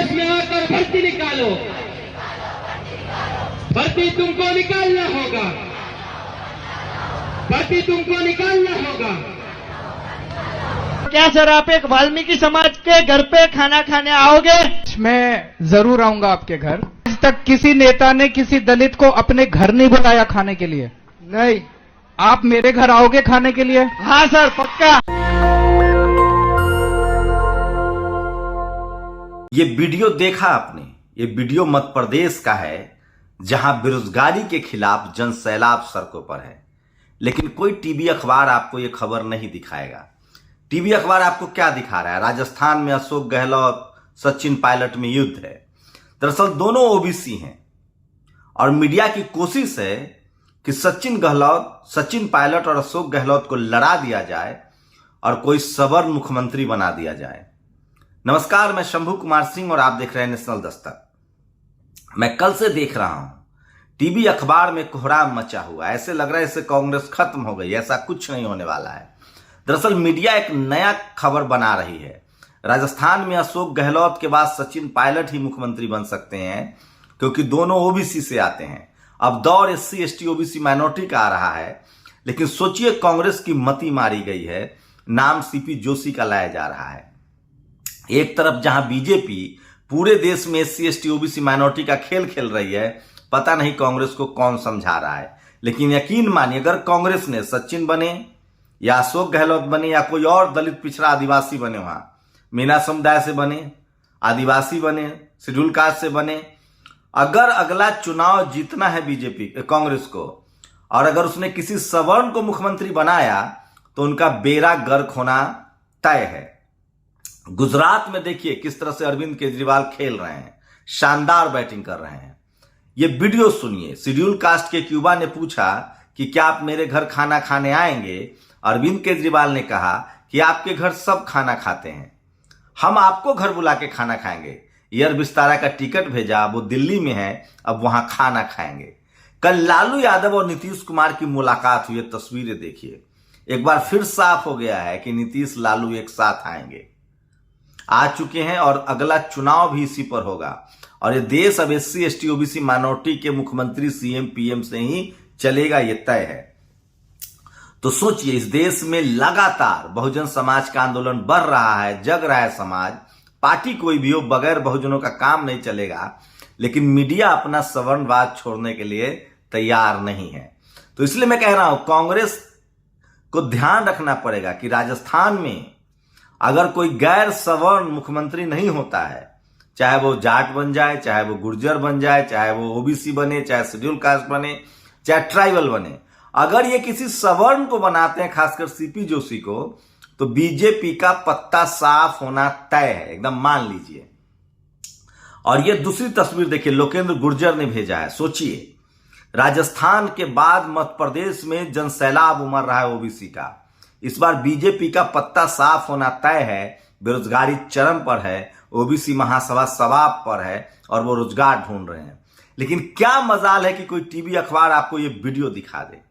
देश में आकर भर्ती निकालो, भर्ती तुमको निकालना होगा, भर्ती तुमको निकालना होगा। क्या सर आप एक वाल्मीकि समाज के घर पे खाना खाने आओगे? मैं जरूर आऊंगा आपके घर। आज तक किसी नेता ने किसी दलित को अपने घर नहीं बुलाया खाने के लिए। नहीं। आप मेरे घर आओगे खाने के लिए? हाँ सर पक्का। ये वीडियो देखा आपने? ये वीडियो मध्य प्रदेश का है, जहां बेरोजगारी के खिलाफ जन सैलाब सड़कों पर है। लेकिन कोई टीवी अखबार आपको ये खबर नहीं दिखाएगा। टीवी अखबार आपको क्या दिखा रहा है? राजस्थान में अशोक गहलोत सचिन पायलट में युद्ध है। दरअसल दोनों ओबीसी हैं और मीडिया की कोशिश है कि सचिन पायलट और अशोक गहलोत को लड़ा दिया जाए और कोई सवर्ण मुख्यमंत्री बना दिया जाए। नमस्कार, मैं शंभू कुमार सिंह और आप देख रहे हैं नेशनल दस्तक। मैं कल से देख रहा हूं टीवी अखबार में कोहराम मचा हुआ। ऐसे लग रहा है इससे कांग्रेस खत्म हो गई। ऐसा कुछ नहीं होने वाला है। दरअसल मीडिया एक नया खबर बना रही है। राजस्थान में अशोक गहलोत के बाद सचिन पायलट ही मुख्यमंत्री बन सकते हैं, क्योंकि दोनों ओबीसी से आते हैं। अब दौर एससी एसटी ओबीसी माइनॉरिटी का आ रहा है। लेकिन सोचिए, कांग्रेस की मति मारी गई है। नाम सीपी जोशी का लाया जा रहा है। एक तरफ जहां बीजेपी पूरे देश में एससी एसटी ओबीसी माइनॉरिटी का खेल खेल रही है, पता नहीं कांग्रेस को कौन समझा रहा है। लेकिन यकीन मानिए, अगर कांग्रेस ने सचिन बने या अशोक गहलोत बने या कोई और दलित पिछड़ा आदिवासी बने, वहां मीना समुदाय से बने, आदिवासी बने, शेड्यूल कास्ट से बने, अगर अगला चुनाव जीतना है बीजेपी कांग्रेस को, और अगर उसने किसी सवर्ण को मुख्यमंत्री बनाया, तो उनका बेड़ा गर्क होना तय है। गुजरात में देखिए किस तरह से अरविंद केजरीवाल खेल रहे हैं, शानदार बैटिंग कर रहे हैं। ये वीडियो सुनिए। शेड्यूल कास्ट के क्यूबा ने पूछा कि क्या आप मेरे घर खाना खाने आएंगे? अरविंद केजरीवाल ने कहा कि आपके घर सब खाना खाते हैं, हम आपको घर बुला के खाना खाएंगे। एयर विस्तारा का टिकट भेजा, वो दिल्ली में है, अब वहां खाना खाएंगे। कल लालू यादव और नीतीश कुमार की मुलाकात हुई, तस्वीरें देखिए। एक बार फिर साफ हो गया है कि नीतीश लालू एक साथ आएंगे, आ चुके हैं और अगला चुनाव भी इसी पर होगा। और ये देश अब एससी एसटी ओबीसी माइनॉरिटी के मुख्यमंत्री सीएम पीएम से ही चलेगा, ये तय है। तो सोचिए, इस देश में लगातार बहुजन समाज का आंदोलन बढ़ रहा है, जग रहा है समाज। पार्टी कोई भी हो, बगैर बहुजनों का काम नहीं चलेगा। लेकिन मीडिया अपना सवर्णवाद छोड़ने के लिए तैयार नहीं है। तो इसलिए मैं कह रहा हूं, कांग्रेस को ध्यान रखना पड़ेगा कि राजस्थान में अगर कोई गैर सवर्ण मुख्यमंत्री नहीं होता है, चाहे वो जाट बन जाए, चाहे वो गुर्जर बन जाए, चाहे वो ओबीसी बने, चाहे शेड्यूल कास्ट बने, चाहे ट्राइबल बने, अगर ये किसी सवर्ण को बनाते हैं, खासकर सीपी जोशी को, तो बीजेपी का पत्ता साफ होना तय है, एकदम मान लीजिए। और ये दूसरी तस्वीर देखिए, लोकेंद्र गुर्जर ने भेजा है। सोचिए, राजस्थान के बाद मध्य प्रदेश में जनसैलाब उमड़ रहा है ओबीसी का। इस बार बीजेपी का पत्ता साफ होना तय है। बेरोजगारी चरम पर है, ओबीसी महासभा सवाब पर है और वो रोजगार ढूंढ रहे हैं। लेकिन क्या मजाल है कि कोई टीवी अखबार आपको ये वीडियो दिखा दे।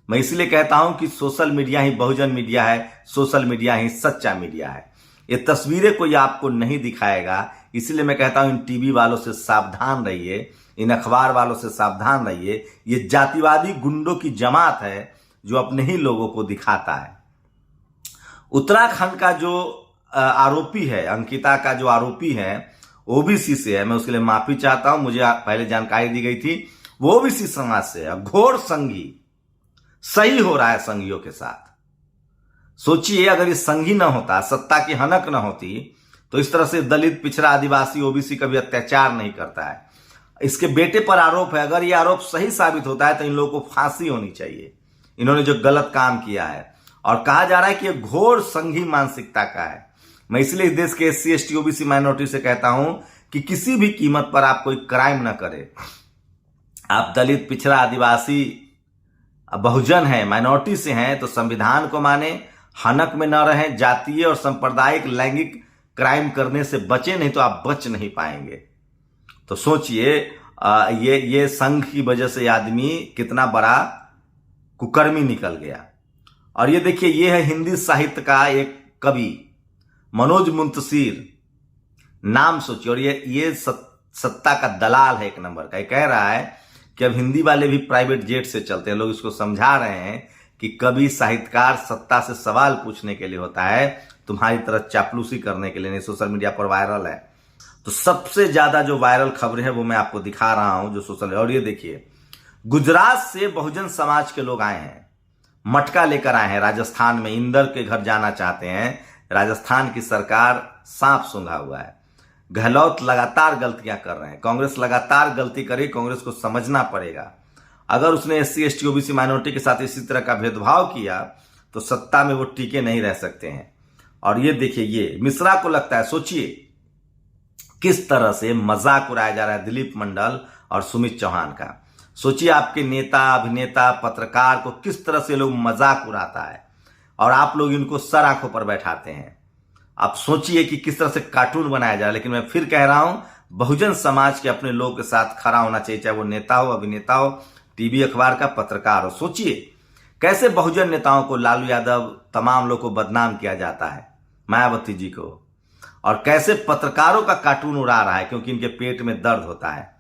मैं इसलिए कहता हूं कि सोशल मीडिया ही बहुजन मीडिया है, सोशल मीडिया ही सच्चा मीडिया है। ये तस्वीरें कोई आपको नहीं दिखाएगा। इसलिए मैं कहता हूं, इन टीवी वालों से सावधान रहिए, इन अखबार वालों से सावधान रहिए। ये जातिवादी गुंडों की जमात है जो अपने ही लोगों को दिखाता है। उत्तराखंड का जो आरोपी है, अंकिता का जो आरोपी है, ओबीसी से है। मैं उसके लिए माफी चाहता हूं, मुझे पहले जानकारी दी गई थी। वो ओबीसी समाज से है। घोर संघी सही हो रहा है संघियों के साथ। सोचिए, अगर ये संघी ना होता, सत्ता की हनक ना होती, तो इस तरह से दलित पिछड़ा आदिवासी ओबीसी कभी अत्याचार नहीं करता है। इसके बेटे पर आरोप है। अगर ये आरोप सही साबित होता है तो इन लोगों को फांसी होनी चाहिए, इन्होंने जो गलत काम किया है। और कहा जा रहा है कि ये घोर संघी मानसिकता का है। मैं इसलिए इस देश के एससी एसटी ओबीसी माइनॉरिटी से कहता हूं कि किसी भी कीमत पर आप कोई क्राइम ना करें। आप दलित पिछड़ा आदिवासी बहुजन हैं, माइनॉरिटी से हैं, तो संविधान को माने, हनक में न रहें, जातीय और सांप्रदायिक लैंगिक क्राइम करने से बचे, नहीं तो आप बच नहीं पाएंगे। तो सोचिए, ये संघ की वजह से आदमी कितना बड़ा कुकर्मी निकल गया। और ये देखिए, ये है हिंदी साहित्य का एक कवि मनोज मुंतशिर, नाम सोचिए। और ये सत्ता का दलाल है एक नंबर का। ये कह रहा है कि अब हिंदी वाले भी प्राइवेट जेट से चलते हैं। लोग इसको समझा रहे हैं कि कभी साहित्यकार सत्ता से सवाल पूछने के लिए होता है, तुम्हारी तरह चापलूसी करने के लिए नहीं। सोशल मीडिया पर वायरल है। तो सबसे ज्यादा जो वायरल खबरें हैं वो मैं आपको दिखा रहा हूं जो सोशल। और ये देखिए, गुजरात से बहुजन समाज के लोग आए हैं, मटका लेकर आए हैं। राजस्थान में इंदर के घर जाना चाहते हैं। राजस्थान की सरकार सांप सूंघा हुआ है। गहलोत लगातार गलतियां कर रहे हैं। कांग्रेस लगातार गलती करी। कांग्रेस को समझना पड़ेगा, अगर उसने SC ST OBC माइनॉरिटी के साथ इसी तरह का भेदभाव किया तो सत्ता में वो टिके नहीं रह सकते हैं। और ये देखिए, ये मिश्रा को लगता है, सोचिए किस तरह से मजाक उड़ाया जा रहा है दिलीप मंडल और सुमित चौहान का। सोचिए आपके नेता, अभिनेता, पत्रकार को किस तरह से लोग मजाक उड़ाता है और आप लोग इनको सर आंखों पर बैठाते हैं। आप सोचिए कि किस तरह से कार्टून बनाया जा रहा है। लेकिन मैं फिर कह रहा हूं, बहुजन समाज के अपने लोगों के साथ खड़ा होना चाहिए, चाहे वो नेता हो, अभिनेता हो, टीवी अखबार का पत्रकार हो। सोचिए कैसे बहुजन नेताओं को, लालू यादव, तमाम लोग को बदनाम किया जाता है, मायावती जी को, और कैसे पत्रकारों का कार्टून उड़ा रहा है क्योंकि इनके पेट में दर्द होता है।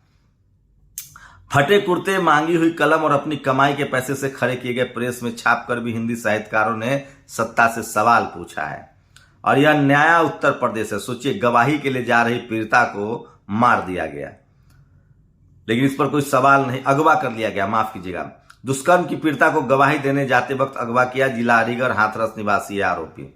फटे कुर्ते, मांगी हुई कलम और अपनी कमाई के पैसे से खड़े किए गए प्रेस में छापकर भी हिंदी साहित्यकारों ने सत्ता से सवाल पूछा है। और यह नया उत्तर प्रदेश है। सोचिए, गवाही के लिए जा रही पीड़िता को मार दिया गया, लेकिन इस पर कोई सवाल नहीं। अगवा कर लिया गया, माफ कीजिएगा। दुष्कर्म की पीड़िता को गवाही देने जाते वक्त अगवा किया। जिला अलीगढ़ हाथरस निवासी आरोपी।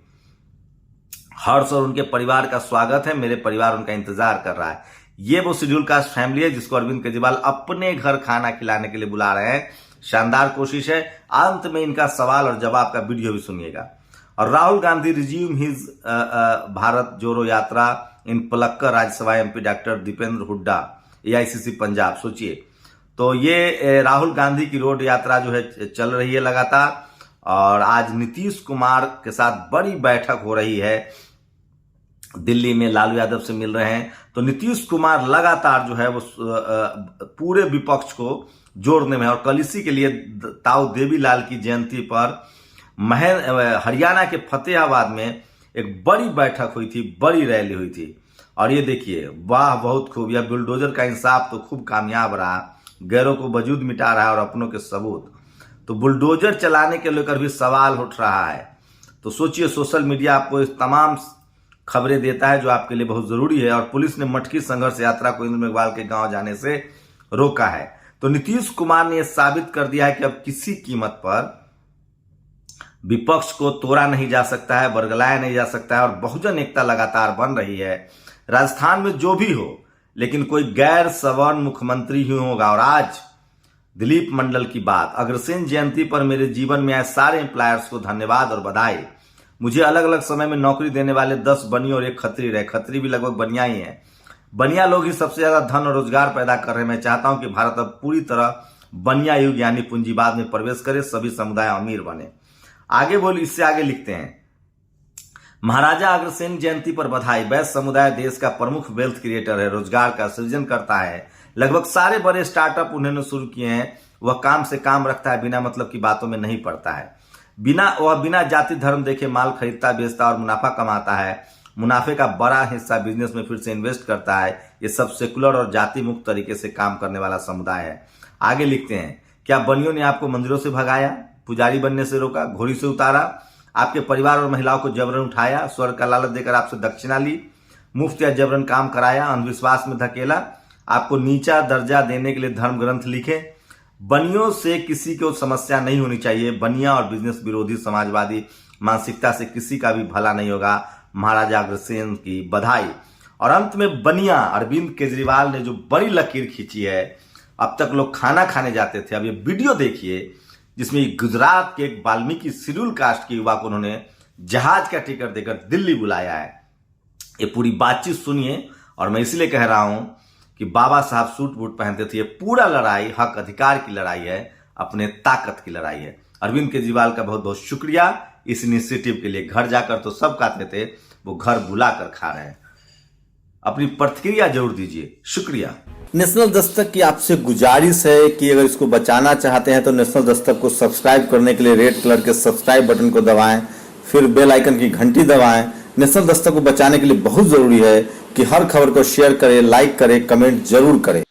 हर्ष और उनके परिवार का स्वागत है। मेरे परिवार उनका इंतजार कर रहा है। ये वो शेड्यूल कास्ट फैमिली है जिसको अरविंद केजरीवाल अपने घर खाना खिलाने के लिए बुला रहे हैं। शानदार कोशिश है। अंत में इनका सवाल और जवाब का वीडियो भी सुनिएगा। और Rahul Gandhi resume his Bharat Jodo Yatra in Palakkad. Rajya Sabha MP doctor Deepender Hooda, AICC Punjab. सोचिए, तो ये राहुल गांधी की रोड यात्रा जो है चल रही है लगातार। और आज नीतीश कुमार के साथ बड़ी बैठक हो रही है दिल्ली में। लालू यादव से मिल रहे हैं। तो नीतीश कुमार लगातार जो है वो पूरे विपक्ष को जोड़ने में। और कल इसी के लिए ताऊ देवीलाल की जयंती पर हरियाणा के फतेहाबाद में एक बड़ी बैठक हुई थी, बड़ी रैली हुई थी। और ये देखिए, वाह बहुत खूब। यह बुलडोजर का इंसाफ तो खूब कामयाब रहा। गैरों को वजूद मिटा रहा है और अपनों के सबूत। तो बुलडोजर चलाने के लेकर भी सवाल उठ रहा है। तो सोचिए, सोशल मीडिया आपको इस तमाम खबरें देता है जो आपके लिए बहुत जरूरी है। और पुलिस ने मटकी संघर्ष यात्रा को इंद्र मेघवाल के गांव जाने से रोका है। तो नीतीश कुमार ने यह साबित कर दिया है कि अब किसी कीमत पर विपक्ष को तोड़ा नहीं जा सकता है, बरगलाया नहीं जा सकता है। और बहुजन एकता लगातार बन रही है। राजस्थान में जो भी हो, लेकिन कोई गैर सवर्ण मुख्यमंत्री ही होगा। और आज दिलीप मंडल की बात, अग्रसेन जयंती पर मेरे जीवन में आए सारे एम्प्लॉयर्स को धन्यवाद और बधाई। मुझे अलग अलग समय में नौकरी देने वाले 10 बनिया और 1 खत्री रहे। खत्री भी लगभग बनिया ही है। बनिया लोग ही सबसे ज्यादा धन और रोजगार पैदा कर रहे हैं। मैं चाहता हूं कि भारत अब पूरी तरह बनिया युग यानी पूंजीवाद में प्रवेश करे, सभी समुदाय अमीर बने। आगे बोल, इससे आगे लिखते हैं, महाराजा अग्रसेन जयंती पर बधाई। वैश्य समुदाय देश का प्रमुख वेल्थ क्रिएटर है, रोजगार का सृजन करता है। लगभग सारे बड़े स्टार्टअप उन्होंने शुरू किए हैं। वह काम से काम रखता है, बिना मतलब की बातों में नहीं पड़ता है। बिना जाति धर्म देखे माल खरीदता, बेचता और मुनाफा कमाता है। मुनाफे का बड़ा हिस्सा बिजनेस में फिर से इन्वेस्ट करता है। ये सब सेकुलर और जाति मुक्त तरीके से काम करने वाला समुदाय है। आगे लिखते हैं, क्या बनियों ने आपको मंदिरों से भगाया, पुजारी बनने से रोका, घोड़ी से उतारा, आपके परिवार और महिलाओं को जबरन उठाया, स्वर्ग का लालच देकर आपसे दक्षिणा ली, मुफ्त या जबरन काम कराया, अंधविश्वास में धकेला, आपको नीचा दर्जा देने के लिए धर्म ग्रंथ लिखे। बनियों से किसी को समस्या नहीं होनी चाहिए। बनिया और बिजनेस विरोधी समाजवादी मानसिकता से किसी का भी भला नहीं होगा। महाराजा अग्रसेन की बधाई। और अंत में बनिया अरविंद केजरीवाल ने जो बड़ी लकीर खींची है, अब तक लोग खाना खाने जाते थे, अब ये वीडियो देखिए जिसमें गुजरात के एक वाल्मीकि शेड्यूल कास्ट के युवा को उन्होंने जहाज का टिकट देकर दिल्ली बुलाया है। ये पूरी बातचीत सुनिए। और मैं इसलिए कह रहा हूं कि बाबा साहब सूट बूट पहनते थे। ये पूरा लड़ाई हक अधिकार की लड़ाई है, अपने ताकत की लड़ाई है। अरविंद केजरीवाल का बहुत बहुत शुक्रिया इस इनिशिएटिव के लिए। घर जाकर तो सब खाते थे, वो घर बुलाकर खा रहे हैं। अपनी प्रतिक्रिया जरूर दीजिए। शुक्रिया। नेशनल दस्तक की आपसे गुजारिश है कि अगर इसको बचाना चाहते हैं तो नेशनल दस्तक को सब्सक्राइब करने के लिए रेड कलर के सब्सक्राइब बटन को दबाएं, फिर बेल आइकन की घंटी दबाएं। नेशनल दस्तक को बचाने के लिए बहुत जरूरी है कि हर खबर को शेयर करें, लाइक करें, कमेंट जरूर करें।